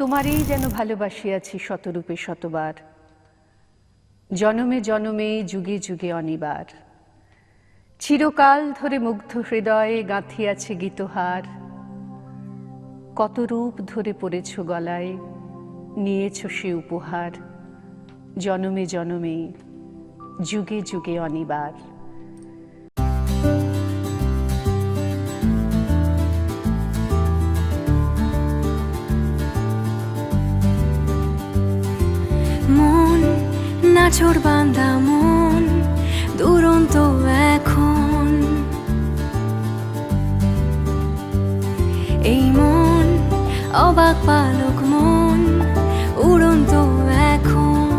তোমারই যেন ভালোবাসিয়াছি শতরূপে শতবার, জনমে জনমে যুগে যুগে অনিবার। চিরকাল ধরে মুগ্ধ হৃদয়ে গাঁথিয়াছে গীতহার। কত রূপ ধরে পড়েছ গলায়, নিয়েছ সে উপহার। জনমে জনমে যুগে যুগে অনিবার। নাছোড় বান্দা মন দুরন্ত এখন, এই মন অবাক পালক মন উড়ন্ত এখন।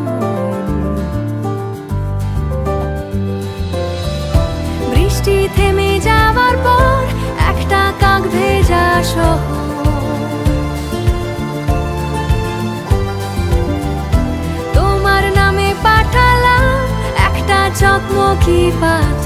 বৃষ্টি থেমে যাওয়ার পর একটা কাক ভেজা শহর, চকমকি পাখি।